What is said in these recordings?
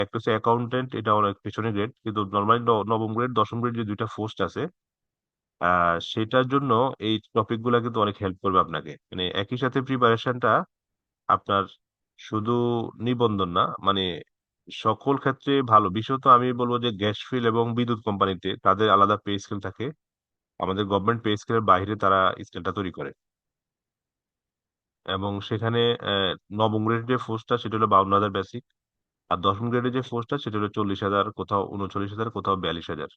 একটা হচ্ছে অ্যাকাউন্টেন্ট, এটা অনেক পেছনের গ্রেড, কিন্তু নর্মালি নবম গ্রেড দশম গ্রেড যে দুইটা পোস্ট আছে সেটার জন্য এই টপিক গুলা কিন্তু অনেক হেল্প করবে আপনাকে। মানে একই সাথে প্রিপারেশনটা আপনার শুধু নিবন্ধন না, মানে সকল ক্ষেত্রে ভালো। বিশেষত আমি বলবো যে গ্যাস ফিল এবং বিদ্যুৎ কোম্পানিতে তাদের আলাদা পে স্কেল থাকে, আমাদের গভর্নমেন্ট পে স্কেলের বাইরে তারা স্কেলটা তৈরি করে। এবং সেখানে নবম গ্রেডের যে ফোর্সটা সেটা হলো 52,000 বেসিক, আর দশম গ্রেডের যে ফোর্সটা সেটা হলো 40,000, কোথাও 39,000, কোথাও 42,000,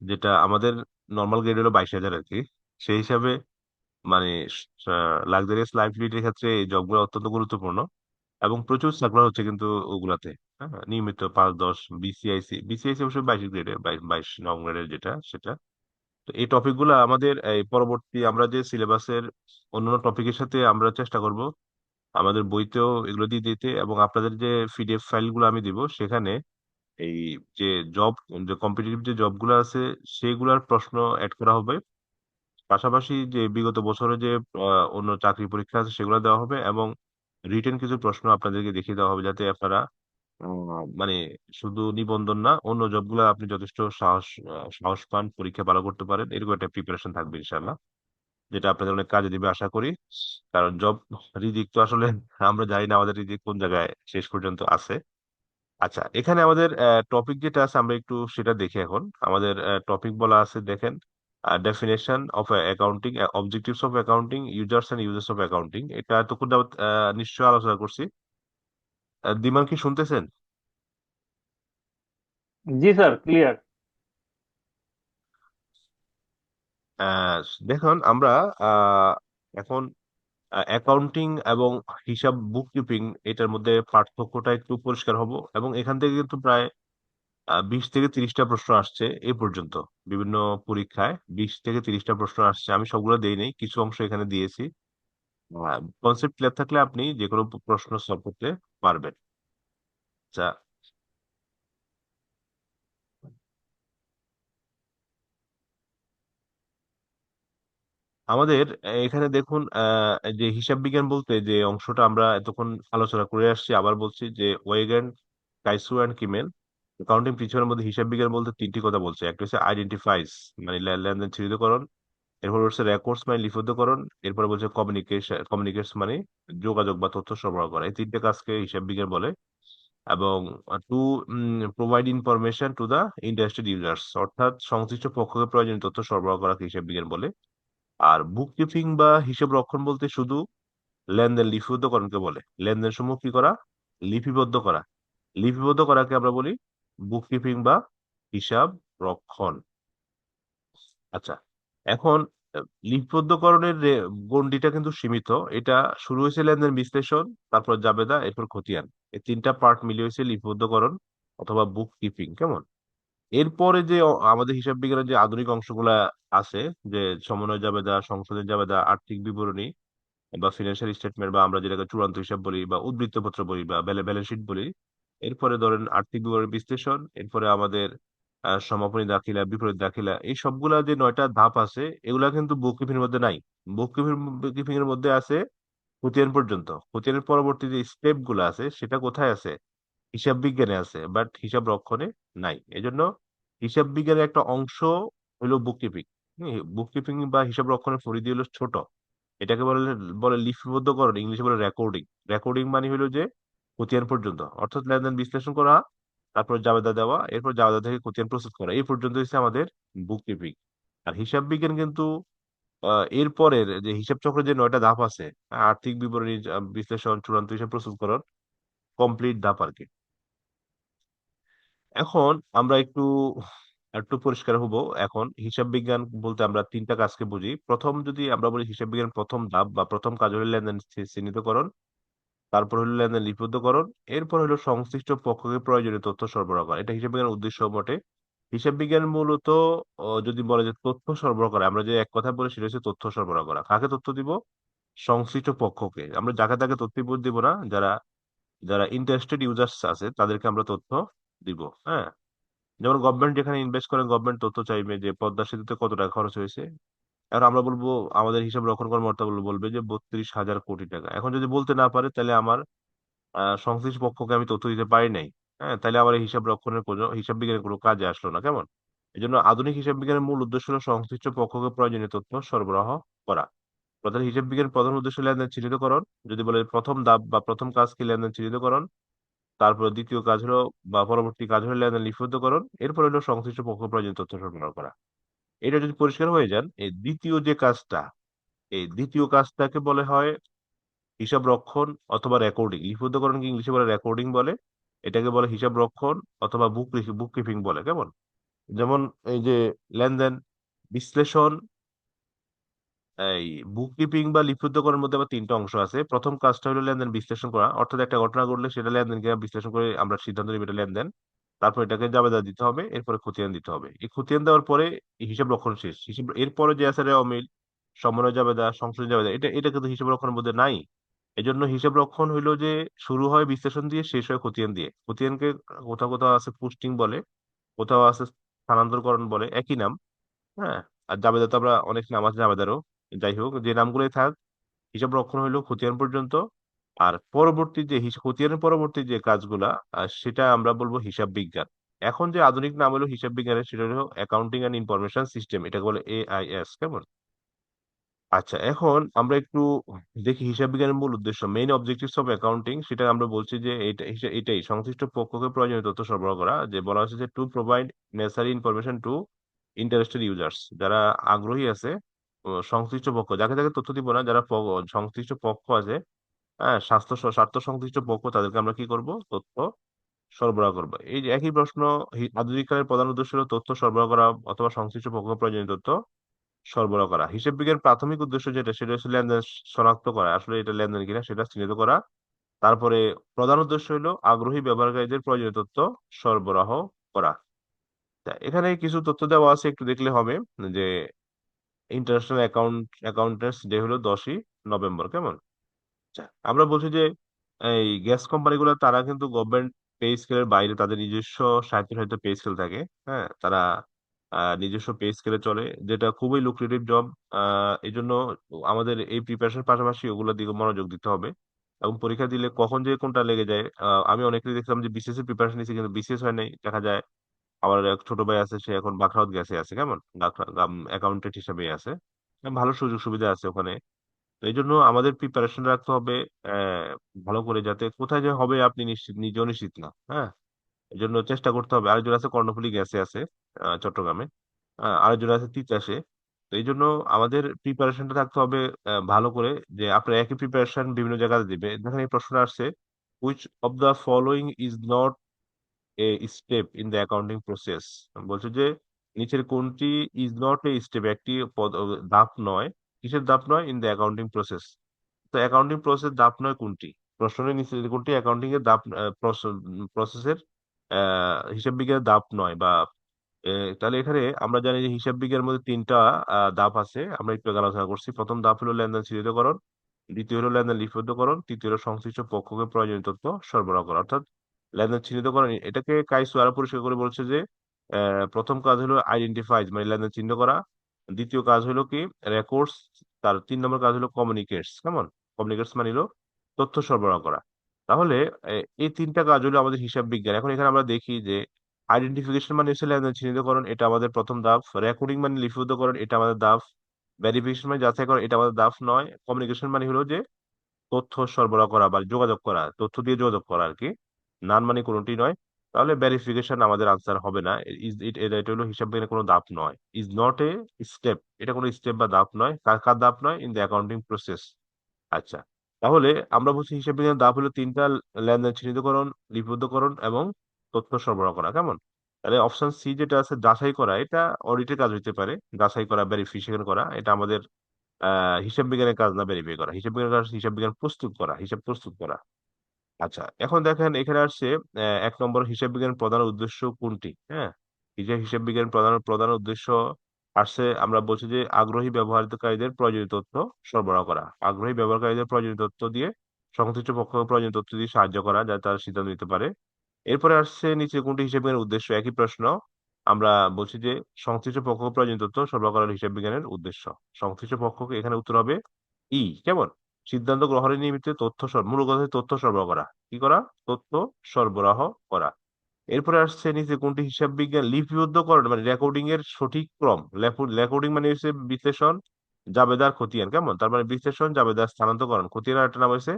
যেটা আমাদের নর্মাল গ্রেড হলো 22,000 আর কি। সেই হিসাবে মানে লাক্সারিয়াস লাইফ লিডের ক্ষেত্রে এই জবগুলো অত্যন্ত গুরুত্বপূর্ণ এবং প্রচুর সার্কুলার হচ্ছে কিন্তু ওগুলাতে। হ্যাঁ, নিয়মিত 5-10 বিসিআইসি, বিসিআইসি অবশ্যই 22 গ্রেডের, 22 নবম গ্রেডের যেটা সেটা। তো এই টপিক গুলো আমাদের এই পরবর্তী আমরা যে সিলেবাসের অন্যান্য টপিকের সাথে আমরা চেষ্টা করব আমাদের বইতেও এগুলো দিয়ে দিতে, এবং আপনাদের যে পিডিএফ ফাইল গুলো আমি দিব সেখানে এই যে জব, যে কম্পিটিটিভ যে জবগুলো আছে সেগুলার প্রশ্ন অ্যাড করা হবে। পাশাপাশি যে বিগত বছরে যে অন্য চাকরি পরীক্ষা আছে সেগুলো দেওয়া হবে, এবং রিটেন কিছু প্রশ্ন আপনাদেরকে দেখিয়ে দেওয়া হবে, যাতে আপনারা মানে শুধু নিবন্ধন না, অন্য জবগুলো আপনি যথেষ্ট সাহস পান, পরীক্ষা ভালো করতে পারেন, এরকম একটা প্রিপারেশন থাকবে ইনশাল্লাহ, যেটা আপনাদের অনেক কাজে দিবে আশা করি। কারণ জব রিজিক তো আসলে আমরা জানি না আমাদের রিজিক কোন জায়গায় শেষ পর্যন্ত আছে। আচ্ছা, এখানে আমাদের টপিক যেটা আছে আমরা একটু সেটা দেখি। এখন আমাদের টপিক বলা আছে, দেখেন, definition of accounting, objectives of accounting, users and uses of accounting, এটা এতক্ষণ যাবত নিশ্চয়ই আলোচনা করছি। দিমান কি শুনতেছেন? জি স্যার, ক্লিয়ার। আহ, দেখুন আমরা আহ, এখন অ্যাকাউন্টিং এবং হিসাব বুক কিপিং এটার মধ্যে পার্থক্যটা একটু পরিষ্কার হব, এবং এখান থেকে কিন্তু প্রায় 20 থেকে 30টা প্রশ্ন আসছে এ পর্যন্ত। বিভিন্ন পরীক্ষায় 20 থেকে 30টা প্রশ্ন আসছে, আমি সবগুলো দেই নাই, কিছু অংশ এখানে দিয়েছি। কনসেপ্ট ক্লিয়ার থাকলে আপনি যে কোনো প্রশ্ন সলভ করতে পারবেন। আচ্ছা, আমাদের এখানে দেখুন, যে হিসাব বিজ্ঞান বলতে যে অংশটা আমরা এতক্ষণ আলোচনা করে আসছি, আবার বলছি যে ওয়েগেন, কাইসু অ্যান্ড কিমেল অ্যাকাউন্টিং প্রিন্সিপালের মধ্যে হিসাব বিজ্ঞান বলতে তিনটি কথা বলছে। একটা হচ্ছে আইডেন্টিফাইস, মানে লেনদেন চিহ্নিতকরণ। এরপর হচ্ছে রেকর্ডস, মানে লিপিবদ্ধকরণ। এরপর বলছে কমিউনিকেশন মানে যোগাযোগ বা তথ্য সরবরাহ করা। এই তিনটে কাজকে হিসাব বিজ্ঞান বলে। এবং to provide information to the interested users, অর্থাৎ সংশ্লিষ্ট পক্ষকে প্রয়োজনীয় তথ্য সরবরাহ করাকে হিসাব বিজ্ঞান বলে। আর বুক কিপিং বা হিসাব রক্ষণ বলতে শুধু লেনদেন লিপিবদ্ধকরণকে বলে। লেনদেন সমূহ কি করা? লিপিবদ্ধ করা। লিপিবদ্ধ করাকে আমরা বলি বুক কিপিং বা হিসাব রক্ষণ। আচ্ছা, এখন লিপিবদ্ধকরণের গণ্ডিটা কিন্তু সীমিত। এটা শুরু হয়েছে লেনদেন বিশ্লেষণ, তারপর জাবেদা, এরপর খতিয়ান। এই তিনটা পার্ট মিলিয়ে হয়েছে লিপিবদ্ধকরণ অথবা বুক কিপিং। কেমন? এরপরে যে আমাদের হিসাব বিজ্ঞানের যে আধুনিক অংশগুলা আছে, যে সমন্বয় জাবেদা, সংশোধন জাবেদা, আর্থিক বিবরণী বা ফিনান্সিয়াল স্টেটমেন্ট, বা আমরা যেটাকে চূড়ান্ত হিসাব বলি বা উদ্ধৃত্তপত্র বলি বা ব্যালেন্স শিট বলি। এরপরে ধরেন আর্থিক বিবরণী বিশ্লেষণ, এরপরে আমাদের সমাপনী দাখিলা, বিপরীত দাখিলা, এই সবগুলা যে 9টা ধাপ আছে এগুলা কিন্তু বুক কিপিং এর মধ্যে নাই। বুক কিপিং এর মধ্যে আছে খতিয়ান পর্যন্ত। খতিয়ানের পরবর্তী যে স্টেপ গুলো আছে সেটা কোথায় আছে? হিসাব বিজ্ঞানে আছে, বাট হিসাব রক্ষণে নাই। এজন্য হিসাব বিজ্ঞানের একটা অংশ হলো বুক কিপিং। বুক কিপিং বা হিসাব রক্ষণের পরিধি হলো ছোট। এটাকে বলে বলে লিপিবদ্ধকরণ, ইংলিশে বলে রেকর্ডিং। রেকর্ডিং মানে হলো যে খতিয়ান পর্যন্ত, অর্থাৎ লেনদেন বিশ্লেষণ করা, তারপর জাবেদা দেওয়া, এরপর জাবেদা থেকে খতিয়ান প্রস্তুত করা, এই পর্যন্ত হচ্ছে আমাদের বুক কিপিং। আর হিসাব বিজ্ঞান কিন্তু এরপরের যে হিসাব চক্রের যে 9টা ধাপ আছে, আর্থিক বিবরণী, বিশ্লেষণ, চূড়ান্ত হিসাব প্রস্তুতকরণ, কমপ্লিট ধাপ আর কি। এখন আমরা একটু একটু পরিষ্কার হব। এখন হিসাব বিজ্ঞান বলতে আমরা তিনটা কাজকে বুঝি। প্রথম যদি আমরা বলি হিসাব বিজ্ঞান প্রথম ধাপ বা প্রথম কাজ হলো লেনদেন চিহ্নিতকরণ, তারপর হলো লেনদেন লিপিবদ্ধকরণ, এরপর হলো সংশ্লিষ্ট পক্ষকে প্রয়োজনীয় তথ্য সরবরাহ করা। এটা হিসাব বিজ্ঞানের উদ্দেশ্য বটে। হিসাব বিজ্ঞান মূলত যদি বলে যে তথ্য সরবরাহ করা, আমরা যে এক কথা বলে সেটা হচ্ছে তথ্য সরবরাহ করা। কাকে তথ্য দিব? সংশ্লিষ্ট পক্ষকে। আমরা যাকে তাকে তথ্য দিব না, যারা যারা ইন্টারেস্টেড ইউজার্স আছে তাদেরকে আমরা তথ্য দিব। হ্যাঁ, যেমন গভর্নমেন্ট যেখানে ইনভেস্ট করেন, গভর্নমেন্ট তথ্য চাইবে যে পদ্মা সেতুতে কত টাকা খরচ হয়েছে। এখন আমরা বলবো, আমাদের হিসাব রক্ষণ কর্মকর্তা বলবে যে 32,000 কোটি টাকা। এখন যদি বলতে না পারে তাহলে আমার সংশ্লিষ্ট পক্ষকে আমি তথ্য দিতে পারি নাই। হ্যাঁ, তাহলে আমার এই হিসাব রক্ষণের কোনো হিসাব বিজ্ঞানের কোনো কাজে আসলো না, কেমন? এই জন্য আধুনিক হিসাব বিজ্ঞানের মূল উদ্দেশ্য হলো সংশ্লিষ্ট পক্ষকে প্রয়োজনীয় তথ্য সরবরাহ করা। প্রধান হিসাব বিজ্ঞানের প্রধান উদ্দেশ্য লেনদেন চিহ্নিতকরণ। যদি বলে প্রথম ধাপ বা প্রথম কাজ কি লেনদেন চিহ্নিতকরণ, তারপরে দ্বিতীয় কাজ হলো বা পরবর্তী কাজ হলো লেনদেন লিপিবদ্ধকরণ, এরপর হলো সংশ্লিষ্ট পক্ষকে প্রয়োজনীয় তথ্য সরবরাহ করা। এটা যদি পরিষ্কার হয়ে যান, এই দ্বিতীয় যে কাজটা, এই দ্বিতীয় কাজটাকে বলে হয় হিসাব রক্ষণ অথবা রেকর্ডিং। লিপিবদ্ধকরণকে ইংলিশে বলে রেকর্ডিং বলে। এটাকে বলে হিসাব রক্ষণ অথবা বুক কিপিং বলে, কেমন? যেমন এই যে লেনদেন বিশ্লেষণ, এই বুক কিপিং বা লিপিবদ্ধকরণের মধ্যে আবার তিনটা অংশ আছে। প্রথম কাজটা হলো লেনদেন বিশ্লেষণ করা, অর্থাৎ একটা ঘটনা ঘটলে সেটা লেনদেনকে বিশ্লেষণ করে আমরা সিদ্ধান্ত নিব এটা লেনদেন। তারপর এটাকে জাবেদা দিতে হবে, এরপরে খতিয়ান দিতে হবে। এই খতিয়ান দেওয়ার পরে এই হিসাব রক্ষণ শেষ। হিসাব এরপরে যে আছে রে অমিল, সমন্বয় জাবেদা, সংশোধন জাবেদা, এটা কিন্তু হিসাব রক্ষণের মধ্যে নাই। এজন্য হিসাব রক্ষণ হইলো যে শুরু হয় বিশ্লেষণ দিয়ে, শেষ হয় খতিয়ান দিয়ে। খতিয়ানকে কোথাও কোথাও আছে পুস্টিং বলে, কোথাও আছে স্থানান্তরকরণ বলে, একই নাম। হ্যাঁ, আর জাবেদা তো আমরা অনেক নাম আছে জাবেদারও। যাই হোক, যে নামগুলোই থাক, হিসাব রক্ষণ হইলো খতিয়ান পর্যন্ত। আর পরবর্তী যে খতিয়ানের পরবর্তী যে কাজগুলা, সেটা আমরা বলবো হিসাব বিজ্ঞান। এখন যে আধুনিক নাম হলো হিসাব বিজ্ঞানের, সেটা হলো অ্যাকাউন্টিং অ্যান্ড ইনফরমেশন সিস্টেম, এটাকে বলে এআইএস, কেমন? আচ্ছা, এখন আমরা একটু দেখি হিসাব বিজ্ঞানের মূল উদ্দেশ্য, মেইন অবজেক্টিভস অফ অ্যাকাউন্টিং। সেটা আমরা বলছি যে এটাই সংশ্লিষ্ট পক্ষকে প্রয়োজনীয় তথ্য সরবরাহ করা। যে বলা হচ্ছে যে to provide necessary information to interested users, যারা আগ্রহী আছে, সংশ্লিষ্ট পক্ষ, যাকে যাকে তথ্য দিব না, যারা সংশ্লিষ্ট পক্ষ আছে, হ্যাঁ, স্বার্থ সংশ্লিষ্ট পক্ষ, তাদেরকে আমরা কি করব? তথ্য সরবরাহ করবো। এই যে একই প্রশ্ন, আধুনিক কালের প্রধান উদ্দেশ্য হলো তথ্য সরবরাহ করা অথবা সংশ্লিষ্ট পক্ষকে প্রয়োজনীয় তথ্য সরবরাহ করা। হিসাব বিজ্ঞান প্রাথমিক উদ্দেশ্য যেটা, সেটা হচ্ছে লেনদেন শনাক্ত করা, আসলে এটা লেনদেন কিনা সেটা চিহ্নিত করা। তারপরে প্রধান উদ্দেশ্য হলো আগ্রহী ব্যবহারকারীদের প্রয়োজনীয় তথ্য সরবরাহ করা। তা এখানে কিছু তথ্য দেওয়া আছে, একটু দেখলে হবে। যে ইন্টারন্যাশনাল অ্যাকাউন্টেন্টস ডে হলো 10ই নভেম্বর, কেমন? আচ্ছা, আমরা বলছি যে এই গ্যাস কোম্পানিগুলো তারা কিন্তু গভর্নমেন্ট পে স্কেলের বাইরে তাদের নিজস্ব স্বায়ত্তশাসিত পে স্কেল থাকে। হ্যাঁ, তারা নিজস্ব পে স্কেলে চলে, যেটা খুবই লুক্রেটিভ জব। এই জন্য আমাদের এই প্রিপারেশন পাশাপাশি ওগুলোর দিকে মনোযোগ দিতে হবে। এবং পরীক্ষা দিলে কখন যে কোনটা লেগে যায়, আমি অনেকেই দেখলাম যে বিসিএস এর প্রিপারেশন নিচ্ছে কিন্তু বিসিএস হয় নাই, দেখা যায়। আমার এক ছোট ভাই আছে, সে এখন বাখরাবাদ গেছে আছে, কেমন? অ্যাকাউন্টেন্ট হিসেবে আছে। ভালো সুযোগ সুবিধা আছে ওখানে। তো এই জন্য আমাদের প্রিপারেশন রাখতে হবে আহ, ভালো করে, যাতে কোথায় যে হবে আপনি নিশ্চিত, নিজেও নিশ্চিত না। হ্যাঁ, এই জন্য চেষ্টা করতে হবে। আরেকজন আছে কর্ণফুলী গ্যাসে আছে, চট্টগ্রামে। আরেকজন আছে তিতাসে। তো এই জন্য আমাদের প্রিপারেশনটা থাকতে হবে ভালো করে। যে আপনার একই প্রিপারেশন বিভিন্ন জায়গায় দিবে, দেখেন এই প্রশ্ন আসছে, which of the following is not a step in the accounting process. বলছে যে নিচের কোনটি ইজ নট এ স্টেপ, একটি ধাপ নয়। কিসের ধাপ নয়? In the accounting process. তো অ্যাকাউন্টিং প্রসেস ধাপ নয় কোনটি? প্রশ্নের নিচে কোনটি অ্যাকাউন্টিং এর ধাপ, প্রসেসের হিসাব বিজ্ঞানের ধাপ নয় বা তাহলে এখানে আমরা জানি যে হিসাব বিজ্ঞানের মধ্যে তিনটা ধাপ আছে, আমরা একটু আগে আলোচনা করছি। প্রথম ধাপ হলো লেনদেন চিহ্নিতকরণ, দ্বিতীয় হলো লেনদেন লিপিবদ্ধকরণ, তৃতীয় হলো সংশ্লিষ্ট পক্ষকে প্রয়োজনীয় তথ্য সরবরাহ করা। অর্থাৎ লেনদেন চিহ্নিতকরণ, এটাকে কাইসু আরো পরিষ্কার করে বলছে যে প্রথম কাজ হলো আইডেন্টিফাই, মানে লেনদেন চিহ্নিত করা। দ্বিতীয় কাজ হলো কি? রেকর্ডস। তার 3 নম্বর কাজ হলো কমিউনিকেটস, কেমন? কমিউনিকেটস মানে হলো তথ্য সরবরাহ করা। তাহলে এই তিনটা কাজ হলো আমাদের হিসাব বিজ্ঞান। এখন এখানে আমরা দেখি যে আইডেন্টিফিকেশন মানে হচ্ছে লেনদেন চিহ্নিতকরণ, এটা আমাদের প্রথম ধাপ। রেকর্ডিং মানে লিপিবদ্ধকরণ, এটা আমাদের ধাপ। ভেরিফিকেশন মানে যাচাই করা, এটা আমাদের ধাপ নয়। কমিউনিকেশন মানে হলো যে তথ্য সরবরাহ করা বা যোগাযোগ করা, তথ্য দিয়ে যোগাযোগ করা আর কি। নান মানে কোনোটি নয়। তাহলে ভেরিফিকেশন আমাদের আনসার হবে না। এটা হলো হিসাব বিজ্ঞানের কোনো ধাপ নয়। ইজ নট এ স্টেপ, এটা কোনো স্টেপ বা ধাপ নয়। কার কার ধাপ নয়? In the accounting process. আচ্ছা, তাহলে আমরা বলছি হিসাব বিজ্ঞানের ধাপ হলো তিনটা: লেনদেন চিহ্নিতকরণ, লিপিবদ্ধকরণ এবং তথ্য সরবরাহ করা, কেমন? তাহলে অপশন সি যেটা আছে যাচাই করা, এটা অডিটের কাজ হইতে পারে। যাচাই করা, ভেরিফিকেশন করা, এটা আমাদের হিসাব বিজ্ঞানের কাজ না। ভেরিফাই করা হিসাব বিজ্ঞানের কাজ, হিসাব বিজ্ঞান প্রস্তুত করা, হিসাব প্রস্তুত করা। আচ্ছা, এখন দেখেন এখানে আসছে 1 নম্বর, হিসাব বিজ্ঞান প্রধান উদ্দেশ্য কোনটি? হ্যাঁ, এই যে হিসাব বিজ্ঞান প্রধান প্রধান উদ্দেশ্য আসছে, আমরা বলছি যে আগ্রহী ব্যবহারকারীদের প্রয়োজনীয় তথ্য সরবরাহ করা। আগ্রহী ব্যবহারকারীদের প্রয়োজনীয় তথ্য দিয়ে সংশ্লিষ্ট পক্ষকে প্রয়োজনীয় তথ্য দিয়ে সাহায্য করা, যাতে তারা সিদ্ধান্ত নিতে পারে। এরপরে আসছে নিচে কোনটি হিসাব বিজ্ঞানের উদ্দেশ্য? একই প্রশ্ন। আমরা বলছি যে সংশ্লিষ্ট পক্ষকে প্রয়োজনীয় তথ্য সরবরাহ করার হিসাব বিজ্ঞানের উদ্দেশ্য। সংশ্লিষ্ট পক্ষকে এখানে উত্তর হবে ই, কেমন? সিদ্ধান্ত গ্রহণের নিমিত্তে মূল কথা হচ্ছে তথ্য সরবরাহ করা। কি করা? তথ্য সরবরাহ করা। এরপরে আসছে নিচে কোনটি হিসাব বিজ্ঞান লিপিবদ্ধকরণ মানে রেকর্ডিং এর সঠিক ক্রম। রেকর্ডিং মানে হচ্ছে বিশ্লেষণ, জাবেদার, খতিয়ান, কেমন? তার মানে বিশ্লেষণ, জাবেদার, স্থানান্তরকরণ। খতিয়ান একটা নাম হচ্ছে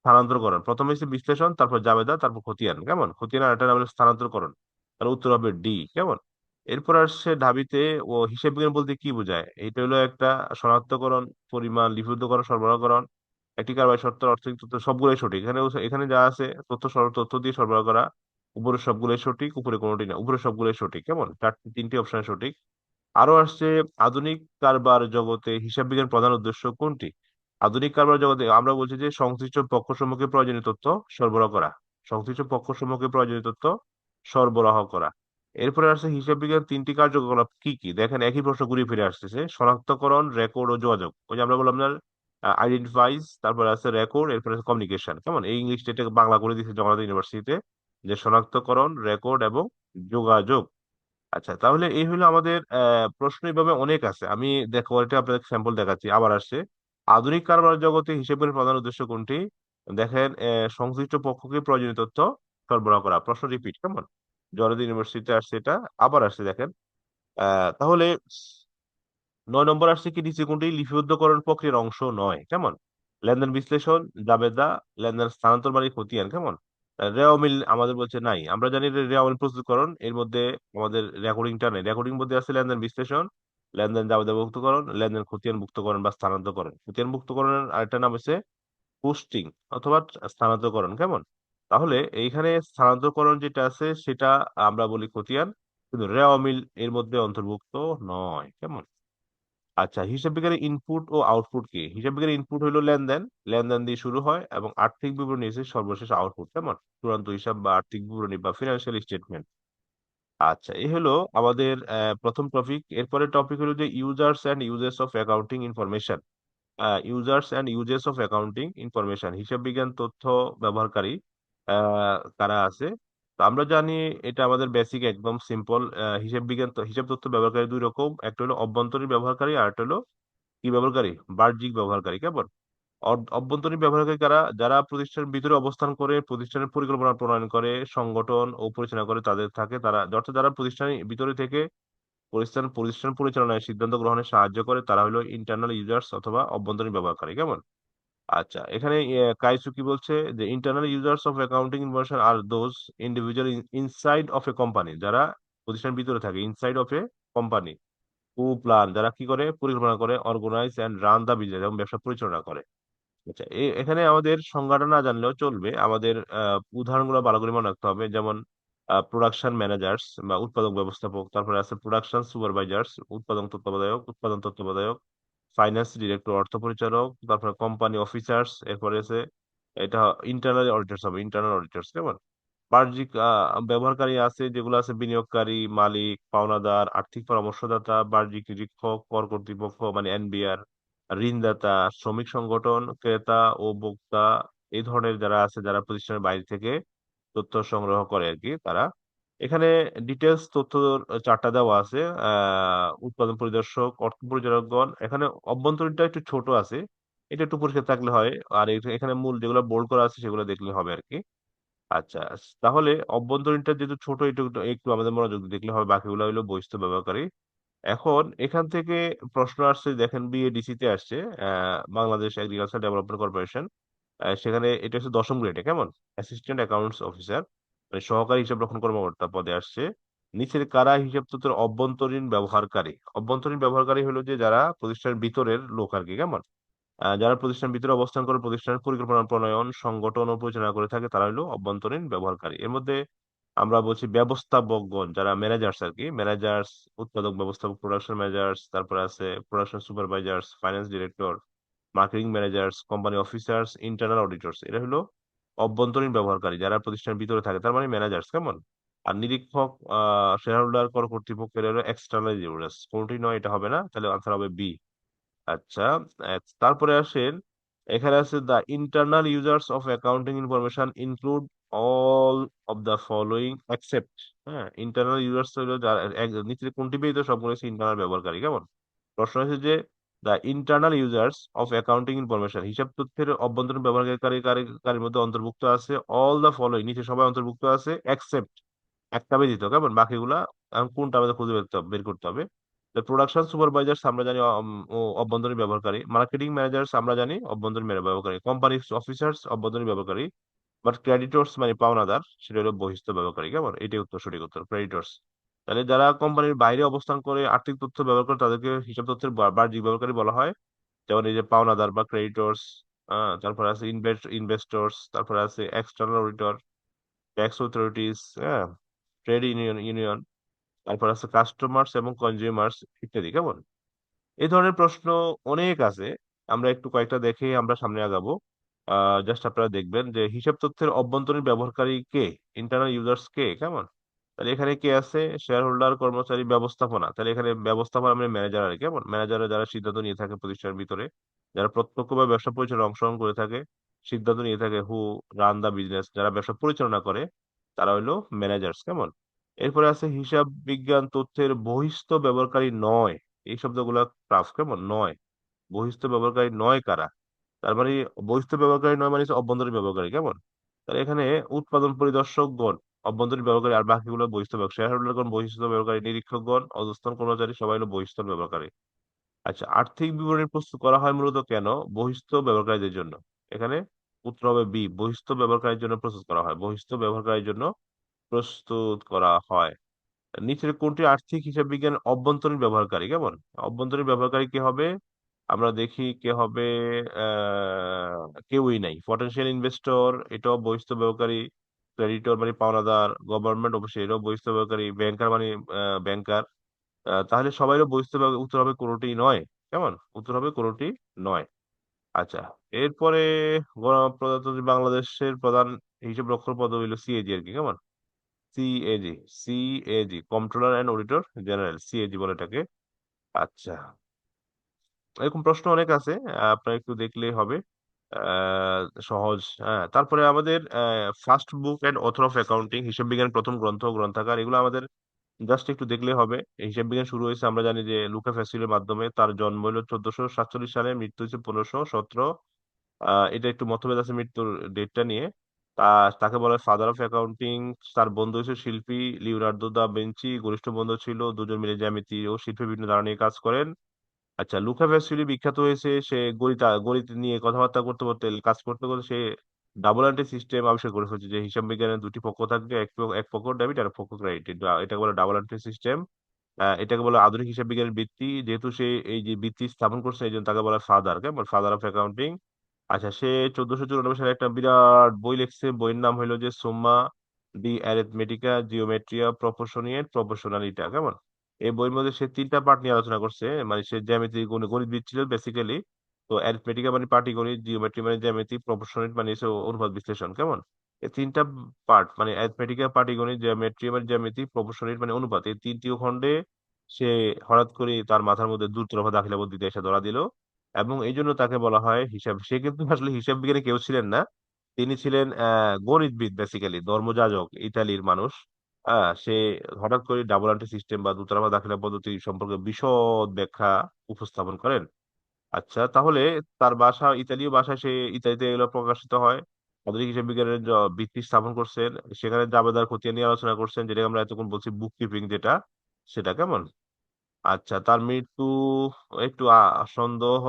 স্থানান্তরকরণ। প্রথমে হচ্ছে বিশ্লেষণ, তারপর জাবেদা, তারপর খতিয়ান, কেমন? খতিয়ান আর একটা নাম হলো স্থানান্তরকরণ। তার উত্তর হবে ডি, কেমন? এরপর আসছে ঢাবিতে ও হিসাব বিজ্ঞান বলতে কি বোঝায়? এটা হলো একটা শনাক্তকরণ, পরিমাণ, লিপিবদ্ধকরণ, সরবরাহকরণ, একটি কারবারি সত্য, অর্থনৈতিক তথ্য সবগুলোই সঠিক। এখানে এখানে যা আছে তথ্য দিয়ে সরবরাহ করা, উপরে সবগুলোই সঠিক, উপরে কোনোটি না, উপরে সবগুলোই সঠিক, কেমন? তিনটি অপশন সঠিক। আরো আসছে আধুনিক কারবার জগতে হিসাব বিজ্ঞান প্রধান উদ্দেশ্য কোনটি? আধুনিক কারবার জগতে আমরা বলছি যে সংশ্লিষ্ট পক্ষসমূহকে প্রয়োজনীয় তথ্য সরবরাহ করা। সংশ্লিষ্ট পক্ষসমূহকে প্রয়োজনীয় তথ্য সরবরাহ করা। এরপরে আসছে হিসাব বিজ্ঞান তিনটি কার্যকলাপ কি কি? দেখেন একই প্রশ্ন ঘুরে ফিরে আসতেছে। শনাক্তকরণ, রেকর্ড ও যোগাযোগ। ওই যে আমরা বললাম না, আইডেন্টিফাইজ, তারপরে আছে রেকর্ড, এরপরে আছে কমিউনিকেশন, কেমন? এই ইংলিশটা এটাকে বাংলা করে দিয়েছে জগন্নাথ ইউনিভার্সিটিতে, যে শনাক্তকরণ, রেকর্ড এবং যোগাযোগ। আচ্ছা, তাহলে এই হলো আমাদের প্রশ্ন। এইভাবে অনেক আছে, আমি দেখো এটা আপনাদের স্যাম্পল দেখাচ্ছি। আবার আসছে আধুনিক কারবার জগতে হিসেবের প্রধান উদ্দেশ্য কোনটি? দেখেন সংশ্লিষ্ট পক্ষকে প্রয়োজনীয় তথ্য সরবরাহ করা। প্রশ্ন রিপিট, কেমন? জগন্নাথ ইউনিভার্সিটিতে আসছে এটা। আবার আসছে দেখেন, তাহলে 9 নম্বর আসছে কি নিচে কোনটি লিপিবদ্ধকরণ প্রক্রিয়ার অংশ নয়, কেমন? লেনদেন বিশ্লেষণ, জাবেদা, লেনদেন স্থানান্তর মানে খতিয়ান, কেমন? রেওয়া মিল আমাদের বলছে নাই। আমরা জানি যে রেওয়া মিল প্রস্তুতকরণ এর মধ্যে আমাদের রেকর্ডিংটা নেই। রেকর্ডিং মধ্যে আছে লেনদেন বিশ্লেষণ, লেনদেন জাবেদা মুক্তকরণ, লেনদেন খতিয়ান মুক্তকরণ বা স্থানান্তরকরণ। খতিয়ান মুক্তকরণের আরেকটা নাম হচ্ছে পোস্টিং অথবা স্থানান্তরকরণ, কেমন? তাহলে এইখানে স্থানান্তরকরণ যেটা আছে সেটা আমরা বলি খতিয়ান, কিন্তু রেওয়া মিল এর মধ্যে অন্তর্ভুক্ত নয়, কেমন? আচ্ছা, হিসাব বিজ্ঞানের ইনপুট ও আউটপুট কি? হিসাব বিজ্ঞানের ইনপুট হলো লেনদেন, লেনদেন দিয়ে শুরু হয়, এবং আর্থিক বিবরণী হচ্ছে সর্বশেষ আউটপুট, কেমন? চূড়ান্ত হিসাব বা আর্থিক বিবরণী বা ফিনান্সিয়াল স্টেটমেন্ট। আচ্ছা, এই হলো আমাদের প্রথম টপিক। এরপরে টপিক হলো যে users and uses of accounting information. Users and uses of accounting information, হিসাব বিজ্ঞান তথ্য ব্যবহারকারী কারা আছে? তো আমরা জানি এটা আমাদের বেসিক একদম সিম্পল। হিসাব বিজ্ঞান হিসাব তথ্য ব্যবহারকারী দুই রকম, একটা হলো অভ্যন্তরীণ ব্যবহারকারী আর একটা হলো কি ব্যবহারকারী, বাহ্যিক ব্যবহারকারী, কেমন? অভ্যন্তরীণ ব্যবহারকারী কারা? যারা প্রতিষ্ঠানের ভিতরে অবস্থান করে, প্রতিষ্ঠানের পরিকল্পনা প্রণয়ন করে, সংগঠন ও পরিচালনা করে, তাদের থাকে তারা, অর্থাৎ যারা প্রতিষ্ঠানের ভিতরে থেকে প্রতিষ্ঠান প্রতিষ্ঠান পরিচালনায় সিদ্ধান্ত গ্রহণে সাহায্য করে, তারা হলো ইন্টারনাল ইউজার্স অথবা অভ্যন্তরীণ ব্যবহারকারী, কেমন? আচ্ছা, এখানে কাইসু কি বলছে যে internal users of accounting information are those individuals inside of a company, যারা প্রতিষ্ঠানের ভিতরে থাকে, inside of a company, who plan, যারা কি করে, পরিকল্পনা করে, organize and run the business, এবং ব্যবসা পরিচালনা করে। আচ্ছা, এখানে আমাদের সংজ্ঞাটা না জানলেও চলবে, আমাদের উদাহরণগুলো ভালো করে মনে রাখতে হবে। যেমন প্রোডাকশন ম্যানেজার্স বা উৎপাদক ব্যবস্থাপক, তারপরে আছে প্রোডাকশন সুপারভাইজার্স উৎপাদন তত্ত্বাবধায়ক, উৎপাদন তত্ত্বাবধায়ক, ফাইন্যান্স ডিরেক্টর অর্থ পরিচালক, তারপরে কোম্পানি অফিসার্স, এরপরে আছে এটা ইন্টারনাল অডিটর্স হবে, ইন্টারনাল অডিটর্স, কেমন? বাহ্যিক ব্যবহারকারী আছে যেগুলো আছে বিনিয়োগকারী, মালিক, পাওনাদার, আর্থিক পরামর্শদাতা, বাহ্যিক নিরীক্ষক, কর কর্তৃপক্ষ মানে এনবিআর, ঋণদাতা, শ্রমিক সংগঠন, ক্রেতা ও ভোক্তা, এই ধরনের যারা আছে, যারা প্রতিষ্ঠানের বাইরে থেকে তথ্য সংগ্রহ করে আর কি, তারা। এখানে ডিটেলস তথ্য চারটা দেওয়া আছে। উৎপাদন পরিদর্শক, অর্থ পরিচালকগণ, এখানে অভ্যন্তরীণটা একটু ছোট আছে, এটা একটু পরিষ্কার থাকলে হয়। আর এখানে মূল যেগুলো বোল্ড করা আছে সেগুলো দেখলে হবে আর কি। আচ্ছা, তাহলে অভ্যন্তরীণটা যেহেতু ছোট, একটু একটু একটু আমাদের মনোযোগ দিয়ে দেখলে হবে, বাকিগুলো হলো বহিঃস্থ ব্যবহারকারী। এখন এখান থেকে প্রশ্ন আসছে, দেখেন বিএডিসি তে আসছে, বাংলাদেশ এগ্রিকালচার ডেভেলপমেন্ট কর্পোরেশন, সেখানে এটা হচ্ছে 10ম গ্রেডে, কেমন? অ্যাসিস্ট্যান্ট অ্যাকাউন্টস অফিসার, মানে সহকারী হিসাব রক্ষণ কর্মকর্তা পদে আসছে। নিচের কারা হিসাব তথ্যের অভ্যন্তরীণ ব্যবহারকারী? অভ্যন্তরীণ ব্যবহারকারী হলো যে যারা প্রতিষ্ঠানের ভিতরের লোক আর কি, কেমন? যারা প্রতিষ্ঠানের ভিতরে অবস্থান করে প্রতিষ্ঠানের পরিকল্পনা প্রণয়ন, সংগঠন ও পরিচালনা করে থাকে, তারা হলো অভ্যন্তরীণ ব্যবহারকারী। এর মধ্যে আমরা বলছি ব্যবস্থাপকগণ, যারা ম্যানেজার্স আর কি, ম্যানেজার্স, উৎপাদক ব্যবস্থাপক, প্রোডাকশন ম্যানেজার্স, তারপরে আছে production supervisors, finance director, marketing managers, company officers, internal auditors, এরা হলো অভ্যন্তরীণ ব্যবহারকারী যারা প্রতিষ্ঠানের ভিতরে থাকে, তার মানে ম্যানেজার্স, কেমন? আর নিরীক্ষক, শেয়ার হোল্ডার, কর কর্তৃপক্ষের হলো এক্সটার্নাল ইউজার্স। কোনটি নয়, এটা হবে না, তাহলে আনসার হবে বি। আচ্ছা, তারপরে আসেন, এখানে আছে the internal users of accounting information include all of the following accept. হ্যাঁ, ইন্টারনাল ইউজার্স হলো যারা নিচে কোনটি ব্যতীত সবগুলো হচ্ছে ইন্টারনাল ব্যবহারকারী, কেমন? প্রশ্ন হচ্ছে যে the internal users of accounting information, হিসাব তথ্যের অভ্যন্তরীণ ব্যবহারকারীর মধ্যে অন্তর্ভুক্ত আছে অল দ্য ফলোইং, নিচে সবাই অন্তর্ভুক্ত আছে, অ্যাকসেপ্ট একটা ব্যতীত, কেমন বাকিগুলা এখন কোনটা আমাদের খুঁজে বের করতে হবে। প্রোডাকশন সুপারভাইজার্স আমরা জানি অভ্যন্তরীণ ব্যবহারকারী, মার্কেটিং ম্যানেজার্স আমরা জানি অভ্যন্তরীণ ব্যবহারকারী, কোম্পানি অফিসার্স অভ্যন্তরীণ ব্যবহারকারী, বাট ক্রেডিটর্স মানে পাওনাদার সেটা হলো বহিঃস্থ ব্যবহারকারী, কেমন এটাই উত্তর, সঠিক উত্তর ক্রেডিটর্স। তাহলে যারা কোম্পানির বাইরে অবস্থান করে আর্থিক তথ্য ব্যবহার করে তাদেরকে হিসাব তথ্যের বাহ্যিক ব্যবহারকারী বলা হয়, যেমন এই যে পাওনাদার বা ক্রেডিটর্স। তারপরে আছে ইনভেস্টর্স, তারপরে আছে এক্সটার্নাল অডিটর, ট্যাক্স অথরিটিস, হ্যাঁ, ট্রেড ইউনিয়ন, তারপর আছে কাস্টমার্স এবং কনজিউমার্স ইত্যাদি, কেমন। এই ধরনের প্রশ্ন অনেক আছে, আমরা একটু কয়েকটা দেখে আমরা সামনে আগাবো। জাস্ট আপনারা দেখবেন যে হিসাব তথ্যের অভ্যন্তরীণ ব্যবহারকারী কে, ইন্টারনাল ইউজার্স কে, কেমন। তাহলে এখানে কে আছে, শেয়ার হোল্ডার, কর্মচারী, ব্যবস্থাপনা। তাহলে এখানে ব্যবস্থাপনা মানে ম্যানেজার, আর কেমন ম্যানেজাররা যারা সিদ্ধান্ত নিয়ে থাকে প্রতিষ্ঠানের ভিতরে, যারা প্রত্যক্ষ বা ব্যবসা পরিচালনায় অংশগ্রহণ করে থাকে, সিদ্ধান্ত নিয়ে থাকে, হু রান দা বিজনেস, যারা ব্যবসা পরিচালনা করে তারা হইলো ম্যানেজার্স, কেমন। এরপরে আছে হিসাব বিজ্ঞান তথ্যের বহিস্থ ব্যবহারকারী নয়, এই শব্দগুলা টাফ, কেমন নয়, বহিস্থ ব্যবহারকারী নয় কারা। তার মানে বহিস্থ ব্যবহারকারী নয় মানে হচ্ছে অভ্যন্তরীণ ব্যবহারকারী, কেমন। তাহলে এখানে উৎপাদন পরিদর্শকগণ অভ্যন্তরীণ ব্যবহারকারী, আর বাকিগুলো বহিস্থ ব্যবহার, শেয়ার হোল্ডারগণ বহিস্থ ব্যবহারকারী, নিরীক্ষকগণ, অধস্তন কর্মচারী সবাই হলো বহিস্থ ব্যবহারকারী। আচ্ছা, আর্থিক বিবরণী প্রস্তুত করা হয় মূলত কেন, বহিস্থ ব্যবহারকারীদের জন্য। এখানে উত্তর হবে বি, বহিস্থ ব্যবহারকারীর জন্য প্রস্তুত করা হয়, বহিস্থ ব্যবহারকারীর জন্য প্রস্তুত করা হয়। নিচের কোনটি আর্থিক হিসাব বিজ্ঞান অভ্যন্তরীণ ব্যবহারকারী, কেমন। অভ্যন্তরীণ ব্যবহারকারী কে হবে, আমরা দেখি কে হবে। কেউই নাই। পটেনশিয়াল ইনভেস্টর এটাও বহিস্থ ব্যবহারকারী, ক্রেডিটর মানে পাওনাদার, গভর্নমেন্ট অবশ্যই এটাও বহিস্থ ব্যবহারকারী, ব্যাংকার মানে ব্যাংকার। তাহলে সবাইরও বহিস্থ উত্তর হবে কোনোটি নয়, কেমন উত্তর হবে কোনোটি নয়। আচ্ছা, এরপরে গণপ্রজাতন্ত্রী বাংলাদেশের প্রধান হিসাব রক্ষক পদ হইল সিএজি আর কি, কেমন CAG, CAG controller and auditor general, CAG বলে এটাকে। আচ্ছা, এরকম প্রশ্ন অনেক আছে, আপনার একটু দেখলেই হবে, আহ, সহজ। হ্যাঁ, তারপরে আমাদের first book and author of accounting, হিসাব বিজ্ঞান প্রথম গ্রন্থ ও গ্রন্থাগার, এগুলো আমাদের জাস্ট একটু দেখলেই হবে। এই হিসাব বিজ্ঞান শুরু হয়েছে আমরা জানি যে লুকা ফ্যাসিলের মাধ্যমে, তার জন্ম হলো 1447 সালে, মৃত্যু হয়েছে 1517। এটা একটু মতভেদ আছে মৃত্যুর ডেটটা নিয়ে। তা তাকে বলা হয় ফাদার অফ অ্যাকাউন্টিং। তার বন্ধু হচ্ছে শিল্পী লিওনার্দো দা ভিঞ্চি, ঘনিষ্ঠ বন্ধু ছিল, দুজন মিলে জ্যামিতি ও শিল্পের বিভিন্ন ধারণা নিয়ে কাজ করেন। আচ্ছা, লুকা প্যাসিওলি বিখ্যাত হয়েছে সে গণিত নিয়ে কথাবার্তা করতে করতে, কাজ করতে করতে সে ডাবল এন্ট্রি সিস্টেম আবিষ্কার করে ফেলছে, যে হিসাব বিজ্ঞানের দুটি পক্ষ থাকবে, এক পক্ষ ডেবিট আর এক পক্ষ ক্রেডিট, এটাকে বলে ডাবল এন্ট্রি সিস্টেম। এটাকে বলে আধুনিক হিসাব বিজ্ঞানের ভিত্তি, যেহেতু সে এই যে ভিত্তি স্থাপন করছে এই জন্য তাকে বলা ফাদার, কেমন ফাদার অফ অ্যাকাউন্টিং। আচ্ছা, সে 1494 সালে একটা বিরাট বই লিখছে, বইয়ের নাম হলো যে সোম্মা দি অ্যারিথমেটিকা জিওমেট্রিয়া প্রপোর্শনিয়েট প্রপোর্শনালিটা, কেমন। এই বইয়ের মধ্যে সে তিনটা পার্ট নিয়ে আলোচনা করছে, মানে সে জ্যামিতি গণিতবিদ ছিল বেসিক্যালি। তো অ্যারিথমেটিকা মানে পাটিগণিত, জিওমেট্রি মানে জ্যামিতি, প্রপোর্শনিট মানে হচ্ছে অনুপাত বিশ্লেষণ, কেমন। এই তিনটা পার্ট মানে অ্যারিথমেটিকা, পাটিগণিত, জিওমেট্রি মানে জ্যামিতি, প্রপোর্শনিট মানে অনুপাত, এই তিনটি খণ্ডে সে হঠাৎ করে তার মাথার মধ্যে দূরতরফা দাখিলা পদ্ধতি এসে ধরা দিল, এবং এই জন্য তাকে বলা হয় হিসাব। সে কিন্তু আসলে হিসাব বিজ্ঞানী কেউ ছিলেন না, তিনি ছিলেন গণিতবিদ বেসিক্যালি, ধর্মযাজক, ইতালির মানুষ। সে হঠাৎ করে ডাবল এন্ট্রি সিস্টেম বা দুতরফা দাখিলা পদ্ধতি সম্পর্কে বিশদ ব্যাখ্যা উপস্থাপন করেন। আচ্ছা, তাহলে তার ভাষা ইতালীয় ভাষায়, সে ইতালিতে এগুলো প্রকাশিত হয়। আধুনিক হিসাব বিজ্ঞানের ভিত্তি স্থাপন করছেন, সেখানে দাবেদার খতিয়ান নিয়ে আলোচনা করছেন, যেটা আমরা এতক্ষণ বলছি বুক কিপিং যেটা, সেটা, কেমন। আচ্ছা, তার মৃত্যু একটু সন্দেহ,